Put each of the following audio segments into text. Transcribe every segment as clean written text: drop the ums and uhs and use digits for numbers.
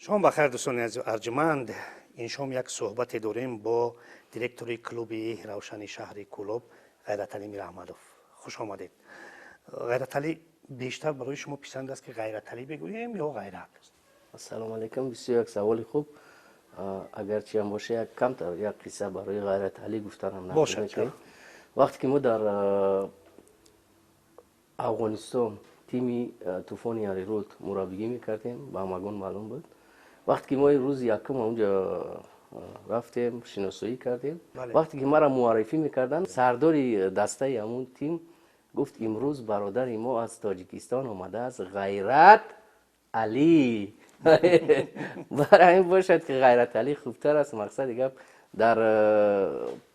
شما بخیر دوستان ارجمند. این شام یک صحبت داریم با دیرکتوری کلوب روشن شهری کلوب غیرتعلی میراحمدوف. خوش آمدید. غیرتعلی، بیشتر برای شما پسند است که غیرتعلی بگوییم یا غیرت؟ سلام علیکم. بسیار یک سوال خوب. اگرچه هم باشه یک کمتر یک قصه برای غیرتعلی گفتنم نکنه. وقتی که ما در افغانستان تیمی طوفان یاریرود مربیگی میکردیم با همگان معلوم بود. وقتی که ما روز یکم اونجا رفتیم شناسایی کردیم، وقتی که ما را معرفی میکردن سرداری دسته همون تیم گفت امروز برادر ما از تاجیکستان آمده است، غیرت علی. برای این باشد که غیرت علی خوبتر است. مقصد دیگه در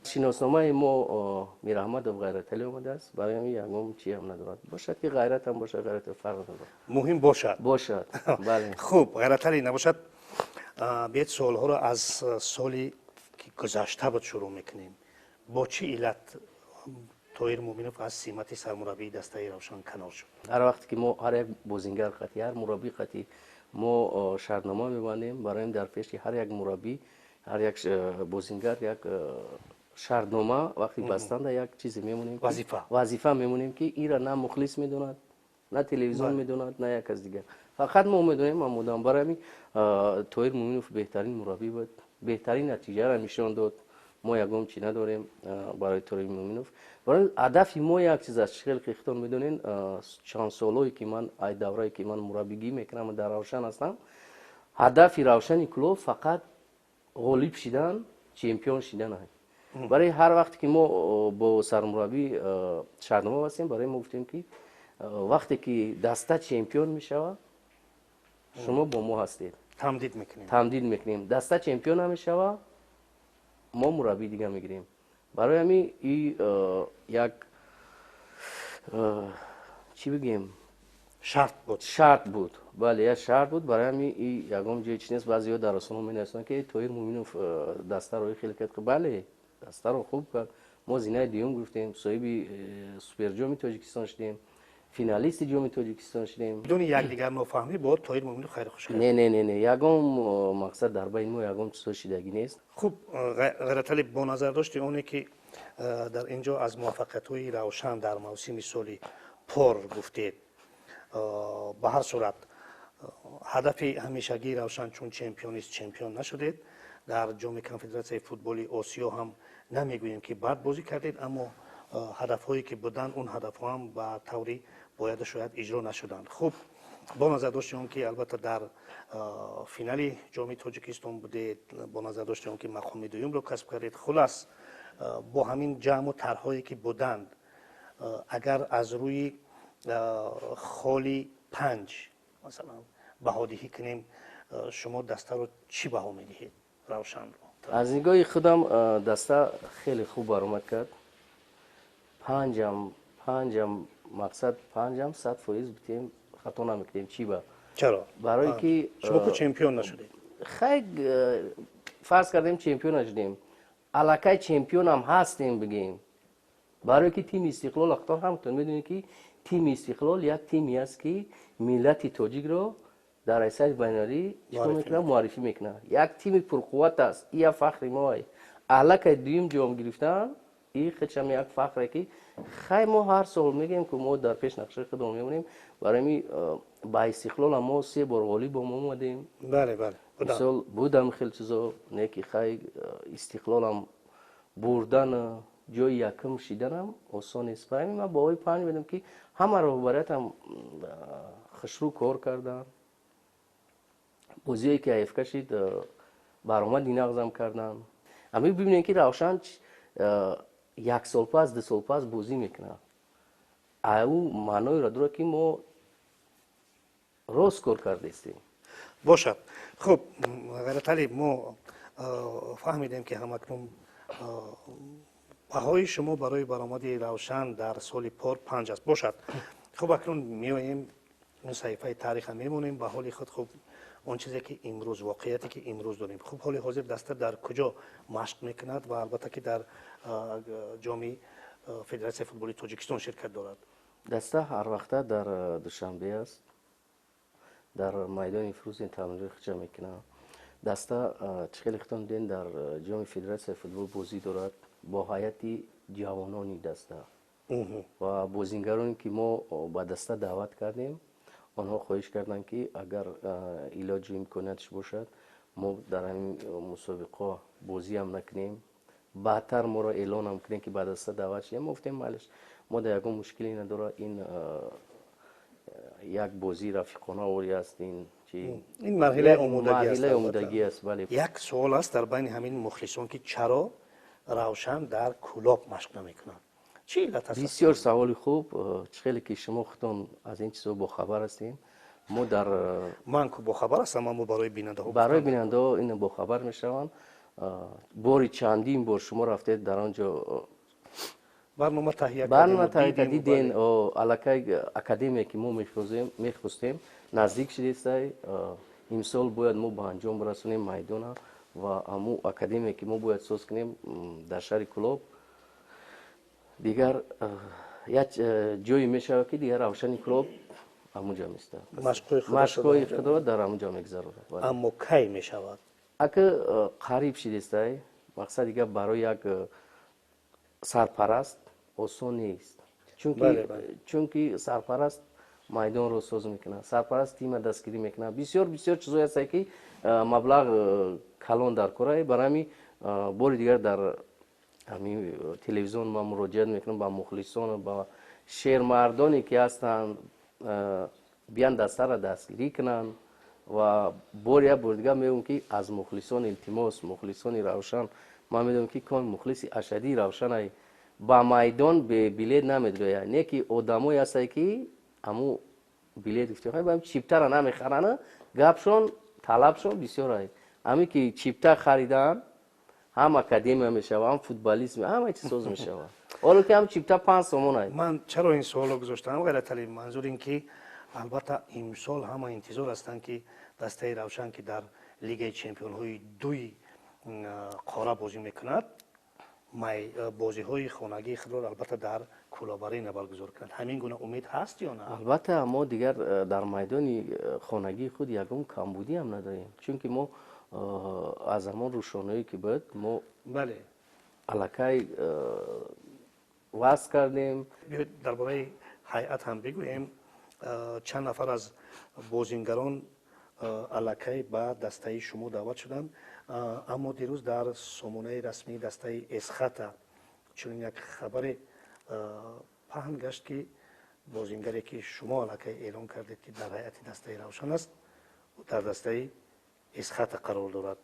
شناسنامه ما میراحمدوف غیرت علی آمده است. برای همین یگام چی هم ندارد. باشد که غیرت هم باشه، غیرت فرق ندارد. مهم باشد. بله. خوب، غیرت علی نباشد بیاید سوالها را از سالی که گذشته بود شروع میکنیم. با چه علت طاهر مومنوف از سمت سرمربی دسته روشن کنار شد؟ هر وقت که ما هر یک بازیگر قطعی، هر مربی قطعی ما شرطنامه میبندیم. برای این در پیش هر یک مربی، هر یک بازیگر یک شرطنامه وقتی بستند یک چیزی میمونیم، وظیفه میمونیم که این را نه مخلص میدوند، نه تلویزیون میدوند، نه یک از دیگر. فقط ما میدونیم. ما مدام برای همین طاهر مومنوف بهترین مربی بود، بهترین نتیجه را نشان داد. ما یگام چی نداریم برای طاهر مومنوف. برای هدف ما یک چیز است. خیلی خیختان میدونین چند سالایی که من ای دوره‌ای که من مربیگی میکنم در روشن هستم، هدف روشن کلوب فقط غالب شدن، چمپیون شدن است. برای هر وقت که ما با سرمربی شرطنامه بستیم، برای ما گفتیم که وقتی که دسته چمپیون میشوه شما با ما هستید. تمدید میکنیم. دسته چمپیون هم میشوه ما مربی دیگه میگیریم. برای همین این یک چی بگیم شرط بود. بله یک شرط بود. برای همین این یگام جای چی نیست. بعضی‌ها در رسانه می‌نویسند که طاهر مومنوف دسته رو خیلی کرد. بله دسته رو خوب کرد. ما زینه دیوم گرفتیم، صاحب سوپر جام تاجیکستان شدیم، فینالیست جام تاجیکستان شدیم. بدون یک دیگر نفهمی بود طاهر مومنوف خیلی خوش کرد. نه یگام مقصد در بین ما یگام چیز شدگی نیست. خوب، غیرت علی با نظر داشتی اونی که در اینجا از موفقیت‌های روشن در موسم سالی پر گفتید، به هر صورت هدف همیشگی روشن چون چمپیونیست چمپیون نشدید. در جام کنفدراسیون فوتبال آسیا هم نمیگوییم که بد بازی کردید، اما هدف‌هایی که بودن اون هدف‌ها هم به طوری باید شاید اجرا نشدند. خوب، با نظر داشتی اون که البته در فینال جام تاجیکستان بودید، با نظر داشتی اون که مقام دوم رو کسب کردید. خلاص با همین جمع و طرح‌هایی که بودند، اگر از روی خالی 5 مثلا بهادهی کنیم، شما دسته رو چی بها میدهید روشن رو؟ از نگاه خودم دسته خیلی خوب برآمد کرد. پنجم مقصد 100% بتیم خطا نمیکنیم. چی با؟ چرا؟ برای که شما که چمپیون نشدید. خیلی فرض کردیم چمپیون نشدیم، علاقه چمپیون هم هستیم بگیم. برای که تیم استقلال اختار همتون میدونید که تیم استقلال یک تیمی است که ملت تاجیک رو در حیثیت بین‌المللی معرفی میکنه. یک تیم پرقوت است. این فخر ما است. علاقه دوم جام گرفتن این خودشم یک فخره که خیلی ما هر سال میگیم که ما در پیش نقشه خودمون میمونیم. برای می با استقلال ما 3 بار والی با ما اومدیم. بله مثلا بودم خیلی چیزا نیکی. خیلی استقلال هم بردن جای یکم شدنم آسان است. برای من با 5 بدم که همه رهبریت هم خشرو کار کردن. بازیایی که حیف کشید برآمد نقضم کردن. اما ببینید که روشن 1 سال پس 2 سال پس بازی میکنه. او معنای را داره که ما راست کار کرده استیم. باشد. خب غیرت علی، ما فهمیدیم که همکنون بهای شما برای برآمد روشن در سال پر 5 است. باشد. خب اکنون میاییم اون صحیفه تاریخ میمونیم به حال خود. خب اون چیزی که امروز واقعیتی که امروز داریم، خب حال حاضر دسته در کجا مشق میکند و البته که در جام فدراسیون فوتبال تاجیکستان شرکت دارد؟ دسته هر وقت در دوشنبه است. дар майдони фурӯзи тамринӣ хича мекунам. Даста чихели хитон ден дар ҷоми федератсияи футбол бозӣ дорад бо ҳайати ҷавонони даста ва бозингароне ки мо ба даста даъват кардем, онҳо хоҳиш карданд ки агар илоҷу имкониятш бошад, мо дар ҳамин мусобиқаҳо бозиам накунем, баъдтар моро эълонам кунем ки ба даста даъват шудем. Мо гуфтем майлаш, мо дар ягон мушкиле надорад, ин як бозии рафиқона ори аст, ин марҳилаи омодагӣ аст. Бале, як суол аст дар байни ҳамин мухлисон ки чаро равшан дар клуб машқ намекунад? чӣ иллат аст? бисёр саволи хуб. чихеле ки шумо худтон аз ин чизҳо бохабар ҳастем. мо дар ман ку бохабар ҳастам, аммо барои бинандаҳо ин бохабар мешаванд. бори чандин бор шумо рафтед дар он ҷо барнома таҳия диден, аллакай академия ки мо мехостем наздик шудестай. имсол бояд мо ба анҷом расонем майдона ва аму академия ки мо бояд соз кунем дар шаҳри Кӯлоб. дигар як ҷое мешавад ки дигар равшани Кӯлоб амуҷа меистад, машқҳои худро дар амуҷа мегузаронад. аммо кай мешавад? ака қариб шудестай, мақсад дигар барои як сарпараст осон нест, чунки сарпараст майдонро соз мекунад, сарпараст тима дастгирӣ мекунад, бисёр чизҳое ҳастае ки маблағ калон дар кор аст. барои ҳамин бори дигар дар ҳамин телевизион ман муроҷиат мекунам ба мухлисон, ба шермардоне ки ҳастанд, биан дастаро дастгирӣ кунанд. ва бори як бори дигар мегӯям ки аз мухлисон илтимос, мухлисони равшан, ман медонам ки кон мухлиси ашадии равшанай ба майдон бе билет намедрояд. не ки одамое ҳастае ки аму билет гуфтем ба чиптара намехаранд, гапшон талабшон бисёр аст. ами ки чипта харидаанд, ҳам академия мешавад, ҳам футболист, ҳама чиз соз мешавад. ҳоло ки ҳам чипта 5 сомон аст. ман чаро ин суолро гузоштам ғайраталӣ, манзур ин ки албатта имсол ҳама интизор ҳастанд ки дастаи равшан ки дар лигаи чемпионҳои дуи қора бозӣ мекунад, бозиҳои хонагии худро албатта дар Кӯлобарена баргузор кунад. ҳамин гуна умед ҳаст ё на? албатта мо дигар дар майдони хонагии худ ягон камбудиам надорем, чунки мо аз ҳамон рӯшноие ки буд, мо аллакай васл кардем. биёед дар бораи ҳайат ҳам бигӯем. чанд нафар аз бозингарон аллакай ба дастаи шумо даъват шуданд, аммо дирӯз дар сомонаи расмии дастаи эсхата чунин як хабаре паҳн гашт ки бозингаре ки шумо аллакай эълон кардед ки дар ҳайати дастаи равшан аст, дар дастаи эсхата қарор дорад.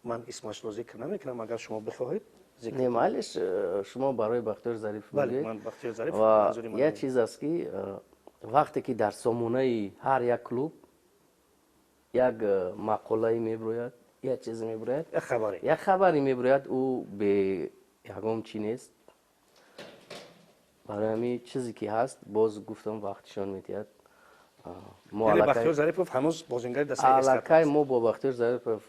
ман исмашро зикр намекунам, агар шумо бихоҳед не майлиш, шумо барои Бахтиёр Зарипов мегӯед. ман Бахтиёр Зарипов. як чиз аст ки вақте ки дар сомонаи ҳар як клуб як мақолае мебирояд, як чизе мебирояд, як хабаре мебирояд, ӯ бе ягон чӣ нест. барои ҳамин чизе ки ҳаст, боз гуфтам вақтишон метиҳад. Бахтиёр Зарипов ҳанӯз бозингари дастаи аллакай мо бо Бахтиёр Зарипов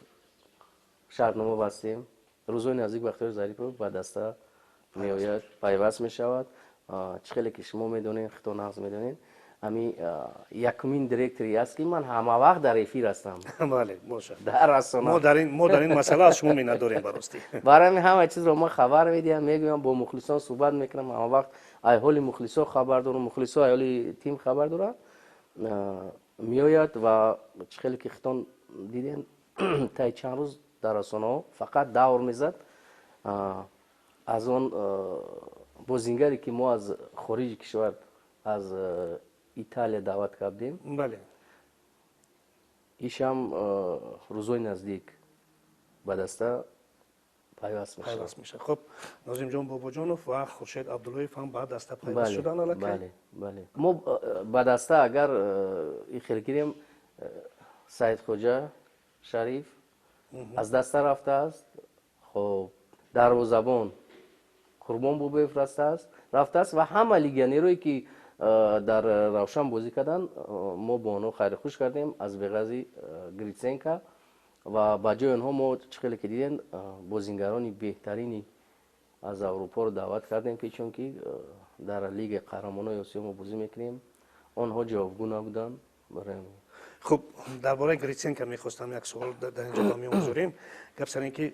шартнома бастем. рӯзҳои наздик Бахтиёр Зарипов ба даста меояд, пайваст мешавад. чихеле ки шумо медонед, хито нағз медонед, ҳамин якумин директори аст ки ман ҳама вақт дар эфир ҳастам. бале бошад. дар расона мо дар ин масъала аз шумо миннатдорем барости. барои ҳамин ҳама чизро мо хабар медиҳам, мегӯям, бо мухлисон суҳбат мекунам, ҳама вақт ай ҳоли мухлисо хабар дорам, мухлисо ай ҳоли тим хабар дорад. меояд ва чихеле ки хитон дидем таи чанд рӯз дар расонаҳо фақат давр мезад. аз он бозингаре ки мо аз хориҷи кишвар, аз Италия даъват кардем, ишам рӯзҳои наздик ба даста пайваст мешавад. хуб, Нозимҷон Бобоҷонов ва Хуршед Абдуллоев ҳам ба даста пайваст шуданд аллакай? бале. мо ба даста агар ихел гирем, Саидхоҷа Шариф аз даста рафтааст, хоб дарвозабон Қурбон Бобоев рафтааст ва ҳама легионерое ки дар равшан бозӣ карданд, мо бо онҳо хайрихуш кардем аз беғази Гритсенко ва ба ҷои онҳо мо чихеле ки дидем бозингарони беҳтарини аз Аврупоро даъват кардем, ки чунки дар лигаи қаҳрамонои Осиё мо бозӣ мекунем, онҳо ҷавобгӯ набуданд. خب درباره گریتسنکا میخواستم یک سوال در اینجا با میگذاریم. گپ سر اینکه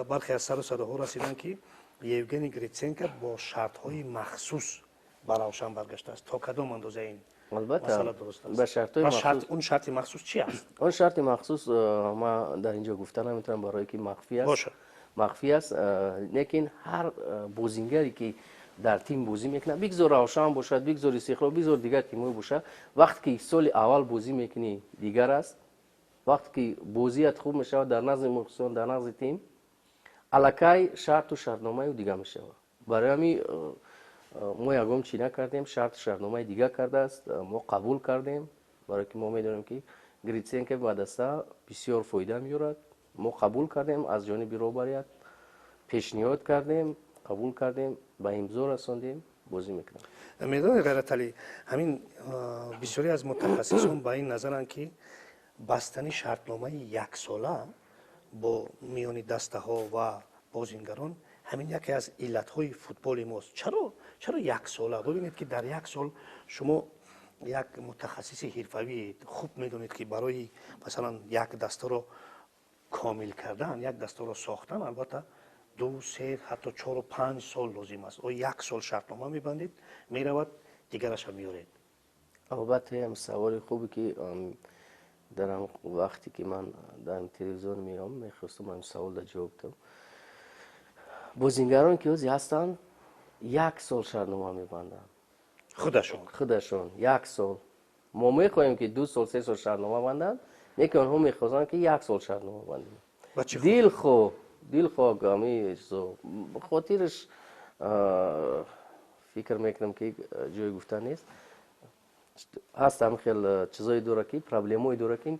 برخی از سر و صداها رسیدن که یوگنی گریتسنکا با شرط های مخصوص به روشن برگشته است. تا کدام اندازه این مسئله درست است؟ به شرط‌های مخصوص. اون شرط مخصوص چی است؟ اون شرط مخصوص ما در اینجا گفتن نمیتونم برای که مخفی است. باشه. مخفی است، لیکن هر بازیگری که در تیم بازی میکنه بگذار روشن باشد، بگذار استقلال، بگذار دیگر تیم‌ها باشه، وقتی که سال اول بازی میکنی دیگر است، وقتی که بازیت خوب میشه در نظر مخصوصا در نظر تیم الکی شرط و شرطنامه دیگه میشه. برای همین ما یکم چی نکردیم، شرط شرطنامه دیگه کرده است، ما قبول کردیم برای که ما میدونیم که گریتسنکا به دسته بسیار فایده میارد. ما قبول کردیم، از جانب روبریت پیشنهاد کردیم، قبول کردیم، به امضا رساندیم، بازی میکنیم. میدان غیرت علی، همین بسیاری از متخصصان به این نظرند که بستنی شرطنامه یک ساله با میان دسته ها و بازیگران همین یکی از علت های فوتبال ماست. چرا یک ساله؟ ببینید که در یک سال شما یک متخصص حرفه‌ای خوب میدونید که برای مثلا یک دسته رو کامل کردن، یک دسته رو ساختن، البته 2 3 حتی 4 و 5 سال لازم است. او یک سال شرطنامه میبندید، میرود دیگرش هم میارید. البته هم سوال خوبی که در وقتی که من در تلویزیون میرم میخواستم این سوال را جواب بدم. بازیگران که هستند یک سال شرطنامه میبندن، خودشون یک سال. ما میخوایم که 2 سال 3 سال شرطنامه بندن، لیکن آنها میخواستن که یک سال شرطنامه بندن. دل خو گامی خاطرش فکر میکنم که جای گفتن نیست. هست هم خیلی چیزای داره که پرابلمای داره که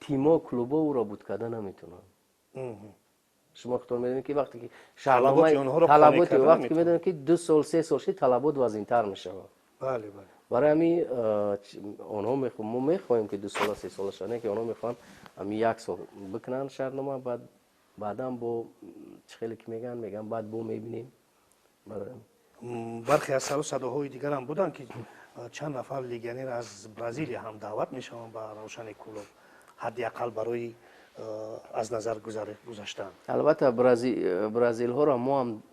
تیما کلوبا او را بود کردن نمیتونن. شما خودتون میدونید که وقتی که شرطنامه طلبات وقتی که میدونید که 2 سال 3 سال شد طلبات وزین‌تر میشه. بله. برای همین آنها ما میخوایم که 2 سال 3 سال شده که آنها میخوان همین 1 سال بکنن شرطنامه، بعدا با خیلی که میگن بعد با میبینیم. برخی از سر و صداهای دیگر هم بودن که چند نفر لیگنر از برزیل هم دعوت میشوند به روشن کلوب، حداقل برای از نظر گذاشتن. البته برزیل ها را ما هم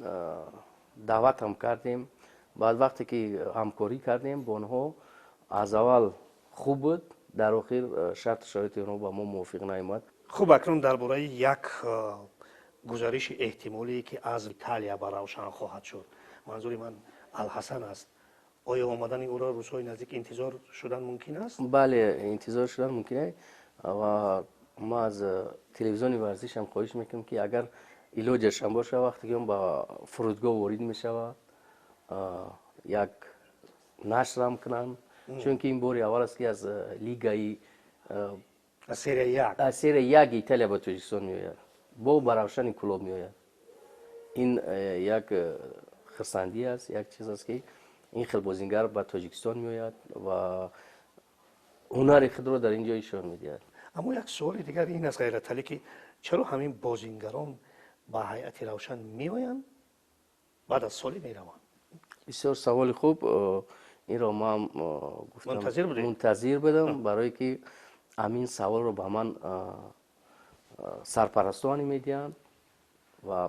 دعوت هم کردیم. بعد وقتی که همکاری کردیم با آنها از اول خوب بود، در آخر شرط شرایط آنها با ما موافق نیامد. خب اکنون درباره یک گزارش احتمالی که از ایتالیا به روشن خواهد شد، منظور من الحسن است، آیا آمدن او را روزهای نزدیک انتظار شدن ممکن است؟ بله انتظار شدن ممکنه و ما از تلویزیون ورزش هم خواهش میکنم که اگر علاجش هم باشه وقتی که اون با فرودگاه وارد میشه یک نشر هم کنن، چون که این باری اول است که از لیگای سری یک ایتالیا با تاجیکستان میآید، با روشن کلوب میآید. این یک خرسندی است، یک چیز است که این خیلی بازیگر با تاجیکستان میآید و هنر خود رو در اینجا ایشان میدهد. اما یک سوال دیگر این است غیرت علی که چرا همین بازیگران با هیئت روشن میآیند بعد از سالی میروند؟ بسیار سوال خوب. این را ما گفتم منتظر بدم برای که همین سوال رو به من سرپرستانی میدهند و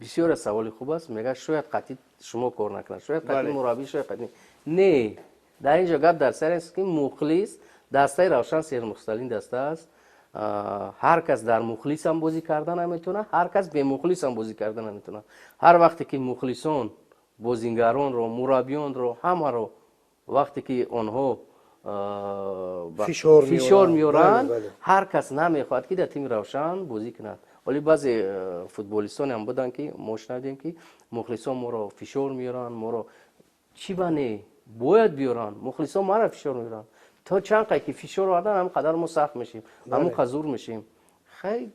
بسیار سوال خوب است. میگه شاید قطعی شما کار نکنه، شاید قطعی مربی، شاید قطعی نه. در اینجا گپ در سر است که مخلص دسته روشن سیر مختلین دسته است. هر کس در مخلص هم بازی کردن نمیتونه، هر کس به مخلص هم بازی کردن نمیتونه. هر وقتی که مخلصان بازیگران رو، مربیان رو، همه رو وقتی که آنها فشار میارن، هر کس نمیخواد که در تیم روشن بازی کند. ولی بعضی فوتبالیستان هم بودن که ما شنیدیم که مخلصان ما رو فشار میارن، ما رو چی بنه باید بیارن، مخلصان ما رو فشار میارن. تا چند قدر که فشار آوردن هم قدر ما سخت میشیم، هم خزور میشیم. خیلی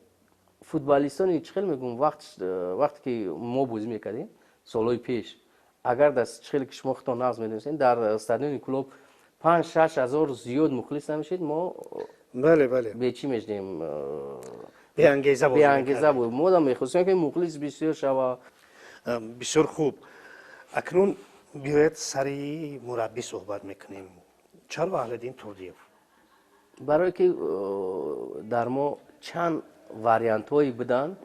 فوتبالیستان چخیل میگم وقتی که ما بازی میکردیم سالهای پیش، اگر دست چخیل که شما خودتون نقض میدونستین در استادیوم کلوب 5-6 هزار زیاد مخلص نمیشید، ما به چی میشدیم؟ به انگیزه بود. ما هم میخواستیم که مخلص بسیار شوه. بسیار خوب. اکنون بیاید سری مربی صحبت میکنیم. چرا اهل دین توردیف برای که در ما چند واریانت هایی بدن،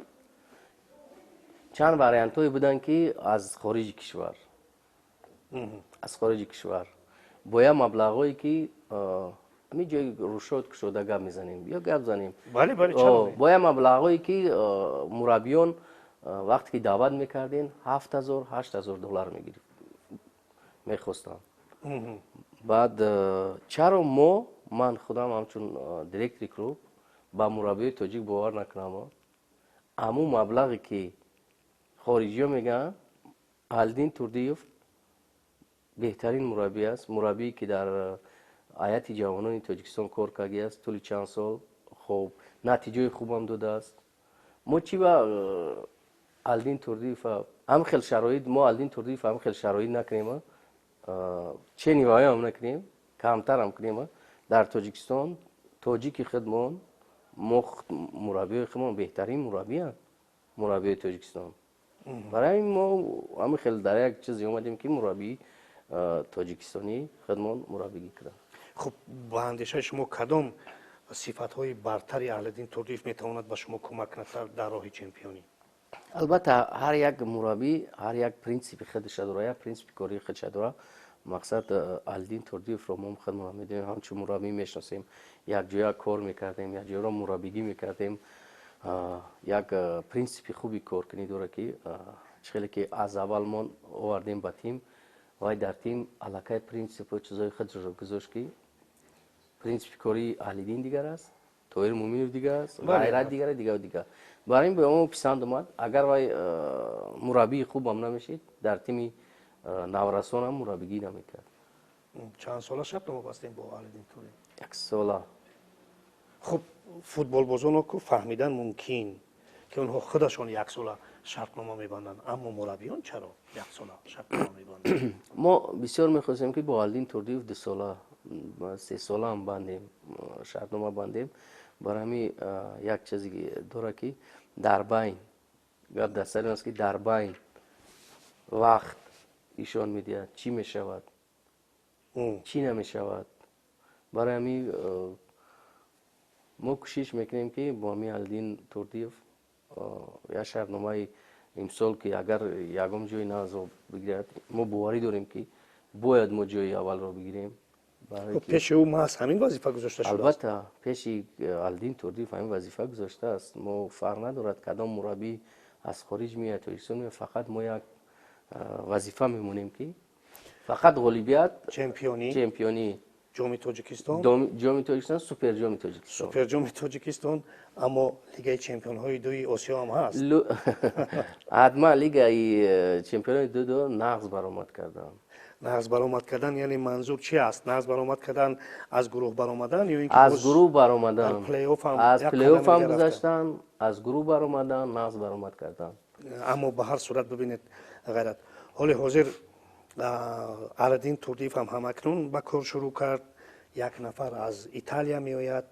چند واریانت هایی بدن که از خارج کشور، از خارج کشور باید مبلغایی که همین جای روشاد کشوده گپ میزنیم یا گپ زنیم. بله بله چرا نه؟ باید مبلغایی که مربیان وقتی که دعوت میکردین 7000 8000 دلار میگیریم میخواستن. بعد چرا من خودم همچون دیرکتری کلوب با مربی تاجیک باور نکنم امو مبلغی که خارجی ها میگن الدین توردیف بهترین مربی است، مربی که در هیئت جوانان تاجیکستان کار کرده است طول چند سال، خب نتیجه خوب هم داده است. ما چی با الدین توردیف هم خیلی شرایط، ما الدین توردیف هم خیلی شرایط نکنیم، چه نیوایی هم نکنیم، کمتر هم کنیم در تاجیکستان. تاجیک خدمون مربی خدمون بهترین مربی هست، مربی تاجیکستان. برای این ما همه خیلی در یک چیزی اومدیم که مربی تاجیکستانی خدمون مربیگی کردن. خب با اندیشه شما کدام صفت های برتری الدین توردیف میتواند به شما کمک کند در راه چمپیونی؟ البته هر یک مربی هر یک پرینسیپ خودش داره، یک پرینسیپ کاری خودش داره. مقصد الدین توردیف رو ما خدمت میدیم، همچون مربی میشناسیم، یک جای کار میکردیم، یک جای را مربیگی میکردیم، یک پرینسیپ خوبی کار کنی داره که چخیلی که از اول ما آوردیم به تیم و در تیم علاقه پرینسیپ و چیزای خود رو گذاشت که پرینسیپ کاری الدین دیگر است، تویر مومینوف دیگر است، غیرت دیگر دیگر و دیگر. برای این به ما پسند اومد اگر وای مربی خوب هم نمیشید در تیم نورسان هم مربیگی نمیکرد. چند ساله شرطنامه بستیم با الدین توردیف؟ یک ساله. خب فوتبال بازان که فهمیدن ممکن که اونها خودشون یک ساله شرطنامه میبندن، اما مربیان چرا یک ساله شرطنامه میبندن؟ ما بسیار میخواستیم که با الدین توردیف 2 ساله 3 ساله هم بندیم شرطنامه بندیم. برای همین یک چیزی داره که در بین گپ در سر است که در بین وقت ایشان میدهد چی میشود چی نمیشود. برای همین ما کوشش میکنیم که با همین الدین توردیف یا شرطنامه امسال که اگر یکم جای ناز رو بگیرد ما باوری داریم که باید ما جای اول رو بگیریم. پیش او محض همین وظیفه گذاشته شده است؟ البته پیش الدین توردیف همین وظیفه گذاشته است. ما فرق ندارد کدام مربی از خارج میاد تاجیکستان میاد، فقط ما یک وظیفه میمونیم که فقط غالبیت چمپیونی جام تاجیکستان، جام تاجیکستان، سوپر جام تاجیکستان، سوپر جام تاجیکستان، اما لیگ چمپیون های دوی آسیا هم هست. حتما لیگ چمپیون دو نقض برآمد کردن. نقض برآمد کردن یعنی منظور چی است؟ نقض برآمد کردن از گروه برآمدن یا اینکه از گروه برآمدن؟ در پلی اوف هم از پلی اوف هم گذاشتن، از گروه برآمدن، نقض برآمد کردن. اما به هر صورت ببینید غیرت حال حاضر الدین توردیف هم همکنون به کار شروع کرد. یک نفر از ایتالیا می آید،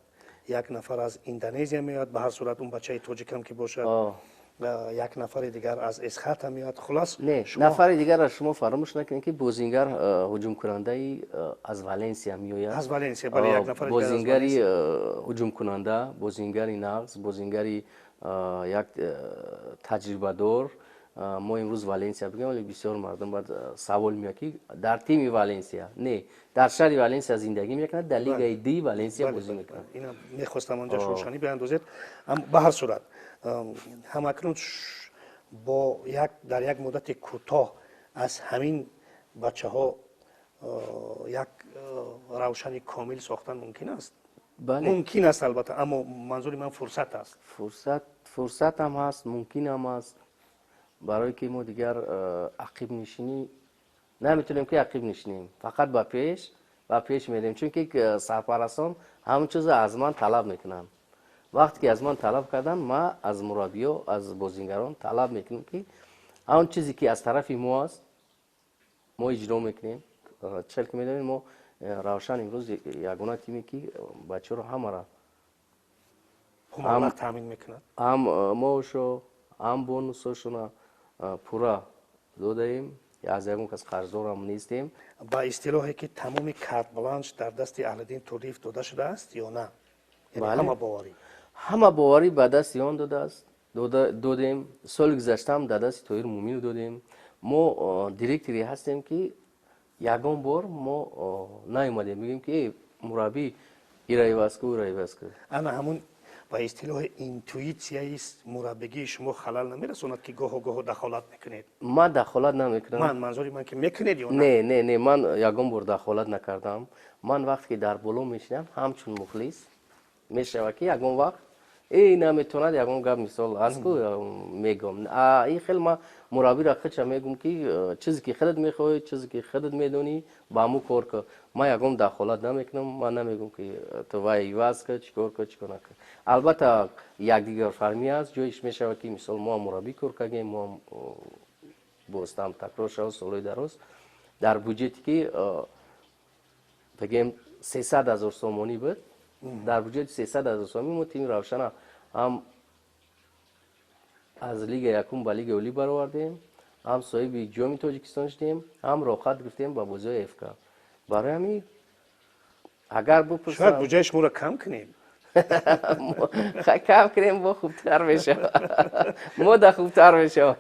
یک نفر از اندونزیا می آید، به هر صورت اون بچه تاجیک هم که باشد، یک نفر دیگر از اسخط هم میاد. خلاص نه نفر دیگر از شما فراموش نکنید که بوزینگر هجوم کننده ای از والنسیا میآید. از والنسیا بله، یک نفر بوزینگری هجوم کننده، بوزینگری نقض، بوزینگری یک تجربه دار. ما امروز والنسیا بگیم ولی بسیار مردم بعد سوال میاد که در تیم والنسیا نه، در شهر والنسیا زندگی میکنه، در لیگ دی والنسیا بازی میکنه. اینا میخواستم آنجا روشنی بیاندازید. به هر صورت همکنون با در یک مدت کوتاه از همین بچه ها یک روشنی کامل ساختن ممکن است؟ بله ممکن است البته، اما منظور من فرصت است. فرصت هم هست، ممکن هم است. برای که ما دیگر عقب نشینی نمیتونیم که عقب نشینیم، فقط با پیش میریم، چون که سرپرستان همون چیز از من طلب میکنن. وقتی که از من طلب کردن ما از مربی‌ها از بازیگران طلب میکنیم که همون چیزی که از طرف ما است ما اجرا میکنیم. چون که میدونیم ما روشن امروز یگانه تیمی که بچه رو همه را هم تامین میکنند، هم ماشو هم بونوسشون پورا دادیم аз ягон кас қарздорам нестем. ба истилоҳе ки тамоми карт бланш дар дасти аҳлиддин турдиев дода шудааст ё на? Яъне Бале. ҳама боварӣ? ҳама боварӣ ба дасти он додааст, додем. Соли гузаштаам дар дасти Тоҳир Мӯминов додем. Мо директори ҳастем ки ягон бор мо наомадем бигем ки мураббӣ ира иваз кӯ, ира иваз кӯ. ана ҳамун ба истилоҳи интуитсияи мураббигии шумо халал намерасонад ки гоҳо гоҳо дахолат мекунед? ман дахолат намекунам. манзури ман ки мекунед ё не ман ягон бор дахолат накардам. Ман вақте ки дар боло мешинам ҳамчун мухлис мешава ки ягон вақт наметавонад ягон гап мисол аст ку мегӯм. Ин хел ман мураббиро хича мегӯм ки чизе ки худат мехоҳӣ, чизе ки худат медонӣ ба ҳамун кор кӯ. Ман ягон дахолат намекунам. Ман намегӯм ки ту вай иваз кӯ, чӣ кор кӯ, чӣ кор накӯ. Албатта якдигар фарқи аст. Ҷоиш мешава ки мисол мо мураббӣ кор кардем, мо бостам такрор шавад солҳои дароз дар буҷете ки бигем 300,000 сомонӣ буд. Дар буҷети 300,000 сомонӣ мо тими Равшана ҳам аз лига якум ба лига олӣ баровардем, ҳам соҳиби ҷоми Тоҷикистон шудем, ҳам рохат гирифтем ба бозиҳои ФК. Барои ҳамин агар шояд бупурсам буҷаи шуморо кам кунед. кам кунем мо хубтар мешавад. мо да хубтар мешавад.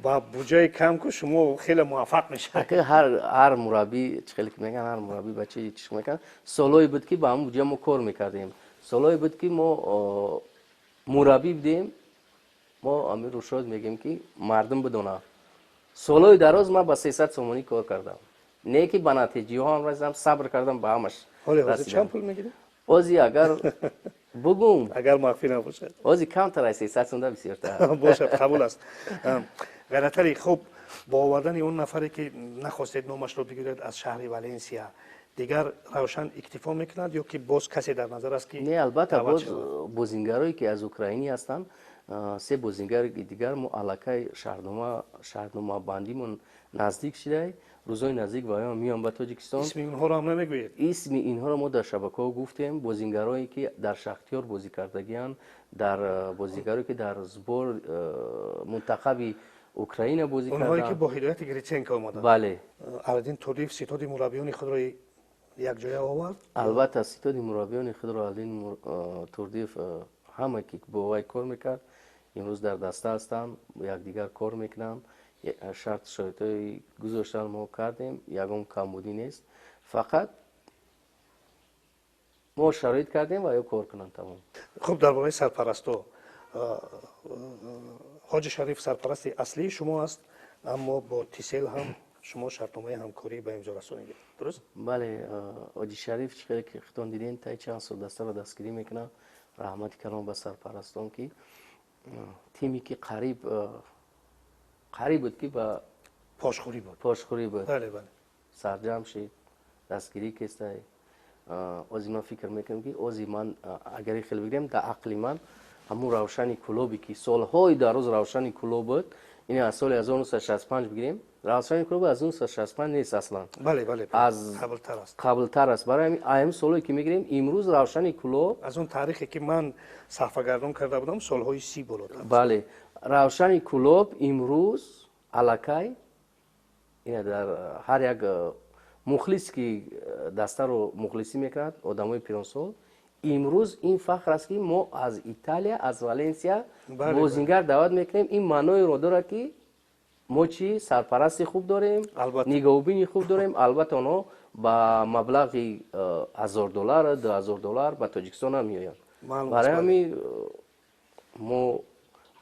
ба буҷаи кам ку шумо хеле муваффақ мешавед. ҳар мураббӣ чӣ хеле ки мегӯянд, ҳар мураббӣ ба чӣ чиш мекард. Солҳое буд ки ба ҳамун буҷа мо кор мекардем. Солҳое буд ки мо мураббӣ будем. мо амир рушод мегӯем ки мардум бидонад. Солҳои дароз ман ба 300 сомонӣ кор кардам. Не ки ба натиҷаҳоам расидам, сабр кардам ба ҳамаш. ҳоле ҳозир чанд пул мегиред? ҳозир агар бугум агар махфӣ набошад. ҳозир камтар аз 300 сомда бисёртар. бошад, қабул аст. ғайратали, хуб, бо овардани он нафаре ки нахостед номашро бигӯед аз шаҳри Валенсия, дигар Равшан иктифо мекунад ё ки боз касе дар назар аст ки не, албатта боз бозингарое ки аз Украинӣ ҳастанд, се бозингари дигар мо аллакай шаҳрномабандимон наздик шуда, рӯзои наздик ваён меоям ба Тоҷикистон. исми онҳоро ҳам намегӯед? исми инҳоро мо дар шабакаҳо гуфтем. Бозингарое ки дар Шахтёр бозӣ кардагиянд, дар бозингарое ки дар сбор мунтахаби Украина бозӣ карданд. онҳое ки бо ҳидояти Гриценко омаданд. бале. Аладдин Турдиев ситоди мураббиёни худро якҷоя овард? албатта ситоди мураббиёни худро Аладдин Турдиев ҳама ки бо вай кор мекард имрӯз дар даста ҳастанд, якдигар кор мекунанд. Шарт шароитҳои гузоштан мо кардем, ягон камбудӣ нест. Фақат мо шароит кардем ва ё кор кунанд тамом. хуб, дар бораи сарпарастҳо, ҳоҷи шариф сарпарасти аслии шумо аст, аммо бо Тисел ҳам шумо шартномаи ҳамкорӣ ба имзо расонидед, дуруст? бале, ҳоҷи шариф чӣ хеле ки хитон дидем таи чанд сол дастаро дастгирӣ мекунад. раҳмати калом ба сарпарастон ки тиме ки қариб буд ки ба пошхӯрӣ буд. бале, бале. сарҷам шид, дастгирӣ кестай. озӣ ман фикр мекунам ки озӣ ман агари хеле бигирем дар ақли ман ҳамун Равшани Кулобе ки солҳои дароз Равшани Кулоб буд, ин аз соли 1965 бигирем. Равшани Кулоб аз 1965 нест аслан. бале, аз қаблтар аст. қаблтар аст. барои ҳамин солҳое ки мегирем имрӯз Равшани Кулоб, аз он таърихе ки ман саҳфагардон карда будам, солҳои 30 болотар. бале, Равшани Кулоб имрӯз аллакай ина дар ҳар як мухлис ки дастаро мухлисӣ мекунад, одамои пиронсол, имрӯз ин фахр аст ки мо аз Италия, аз Валенсия бозингар даъват мекунем. ин маъноеро дорад ки мо чӣ сарпарасти хуб дорем, нигоҳубини хуб дорем. албатта онҳо ба маблағи $1000, $2000 ба Тоҷикистон ҳам меоянд. барои ҳамин мо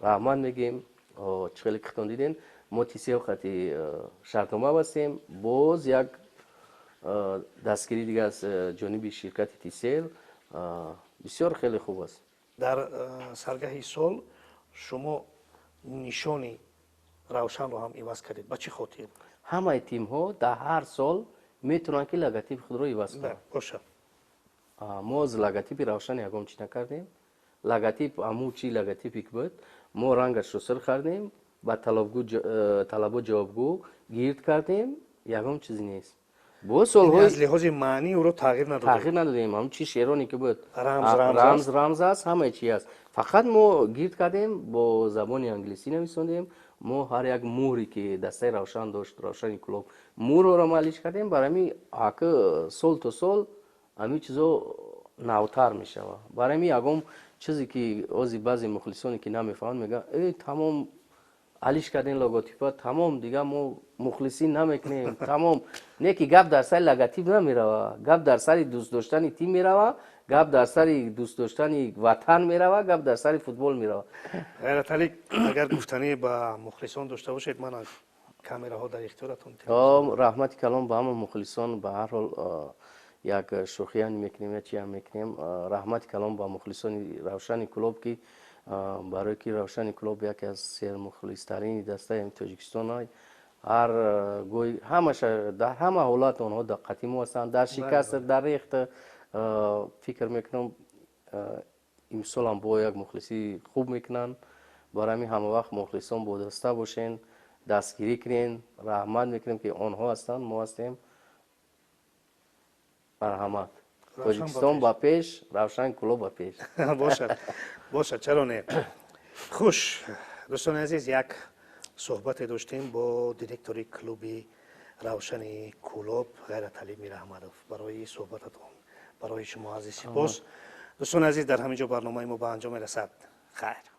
раҳмат мегӯем. чӣ хеле ки хитон дидем, мо Тисел хати шартнома бастем. боз як дастгирӣ дига аз ҷониби ширкати Тисел бисёр хеле хуб аст. дар саргаҳи сол шумо нишони Равшанро ҳам иваз кардед. ба чӣ хотир? ҳамаи тимҳо дар ҳар сол метавонанд ки логотипи худро иваз кунанд. бошад. мо аз логотипи Равшан ягон чӣ накардем. логотип ҳамун чӣ логотипе ки буд, мо рангашро сир кардем, ба талабо ҷавобгӯ гирд кардем, ягон чизе нест. бо солҳои аз лиҳози маънӣ ӯро тағйир надодем. ҳамун чӣ шероне ки буд, рамз аст, ҳамаи чӣ аст. фақат мо гирд кардем, бо забони англисӣ нависондем, ما هر یک موری که دسته روشن داشت روشن کلوب مور رو مالیش کردیم برای می آکه سال تا سال امی چیزا نوتر میشه برای می یکم چیزی که اوزی بعضی مخلصانی که نمیفهمن میگه ای تمام علیش کردین لوگوتیپا تمام دیگه ما مخلصی نمیکنیم تمام نه که گپ در سر لوگوتیپ نمیره گپ در سر دوست داشتن تیم میره گپ در سر دوست داشتن وطن میره گپ در سر فوتبال میره غیرت علی اگر گفتنی با مخلصان داشته باشید من کامراها در اختیارتون رحمت کلام با همه مخلصان به هر حال یک شوخیان میکنیم یا چی هم میکنیم رحمت کلام با مخلصان روشن کلوب که برای که روشن کلوب یکی از سر مخلص ترین دسته تاجیکستان های هر گوی همش در همه حالات آنها دقتی مو هستند در شکست در ریخت فکر میکنم امسال هم با یک مخلصی خوب میکنن برای همه وقت مخلصان با دسته باشین دستگیری کنین رحمت میکنیم که آنها هستند ما هستیم مرحمت تاجیکستان با پیش روشن کلوب با پیش باشد چرا نه خوش دوستان عزیز یک صحبت داشتیم با دیرکتوری کلوبی روشن کلوب غیرت علی میرحمدوف برای صحبتتون برای شما عزیز سپاس دوستان عزیز در همینجا برنامه ما به انجام رسد خیر